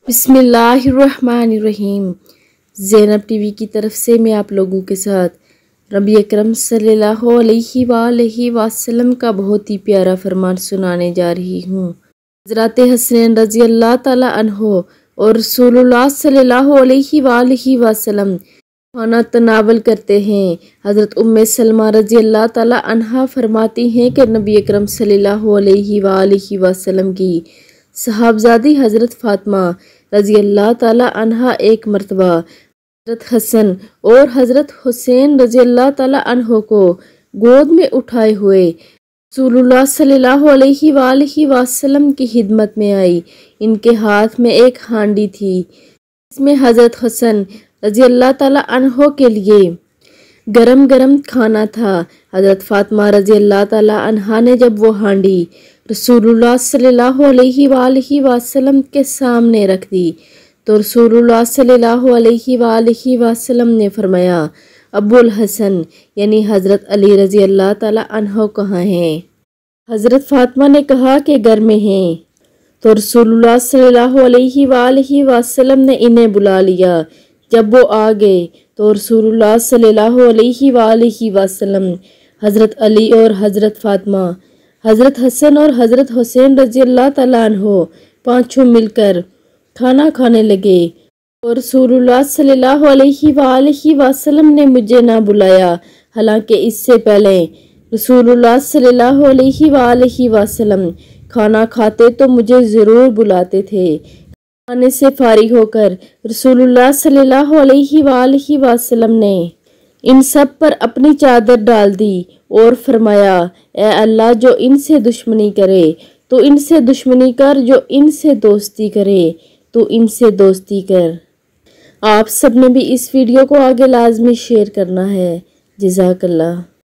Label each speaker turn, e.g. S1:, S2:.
S1: बिस्मिल्लाहिर्रहमानिर्रहीम। ज़ैनब टीवी की तरफ से मैं आप लोगों के साथ नबी अकरम सल्लल्लाहु अलैहि वसल्लम का बहुत ही प्यारा फरमान सुनाने जा रही हूँ। हज़रत हसनैन रज़ी अल्लाह ताला अन्हो और रसूलुल्लाह सल्लल्लाहु अलैहि वसल्लम खाना तनावल करते हैं। हज़रत उम्मे सलमा रज़ी अल्लाह ताला अन्हा फरमाती हैं कि नबी अकरम सल्लल्लाहु अलैहि वसल्लम की साहबजादी हज़रत फ़ातिमा रज़ी अल्लाह ताला अन्हा एक मरतबा हज़रत हसन और हज़रत हुसैन रज़ी अल्लाह ताला अन्हो को गोद में उठाए हुए रसूलुल्लाह सल्लल्लाहु अलैहि वसल्लम की खिदमत में आई। इनके हाथ में एक हांडी थी, इसमें हज़रत हसन रज़ी अल्लाह ताला अन्हो के लिए गरम गरम खाना था। हज़रत फ़ातिमा रज़ी अल्लाह ताला अन्हा ने जब वो हांडी रसूलुल्लाह सल्लल्लाहु अलैहि वसल्लम के सामने रख दी तो रसूलुल्लाह सल्लल्लाहु अलैहि वसल्लम ने फरमाया, अब्बुल हसन यानी हज़रत अली रज़ी अल्लाह ताला अन्हो कहाँ हैं? हज़रत फ़ातिमा ने कहा कि घर में हैं। तो रसूलुल्लाह सल्लल्लाहु अलैहि वसल्लम ने इन्हें बुला लिया। जब वो आ गए तो रसूलुल्लाह सल्लल्लाहु अलैहि वसल्लम हज़रत अली और हज़रत फ़ातिमा, हज़रत हसन और हज़रत हुसैन रज़ी अल्लाह ताला अन्हो पांचों मिलकर खाना खाने लगे। और रसूलुल्लाह सल्लल्लाहु अलैहि वसल्लम ने मुझे ना बुलाया, हालांकि इससे पहले रसूलुल्लाह सल्लल्लाहु अलैहि वसल्लम खाना खाते तो मुझे ज़रूर बुलाते थे। खाने से फारिग होकर रसूलुल्लाह सल्लल्लाहु अलैहि वसल्लम ने इन सब पर अपनी चादर डाल दी और फरमाया, ए अल्लाह, जो इनसे दुश्मनी करे तो इनसे दुश्मनी कर, जो इनसे दोस्ती करे तो इनसे दोस्ती कर। आप सब ने भी इस वीडियो को आगे लाजमी शेयर करना है। जज़ाकल्लाह।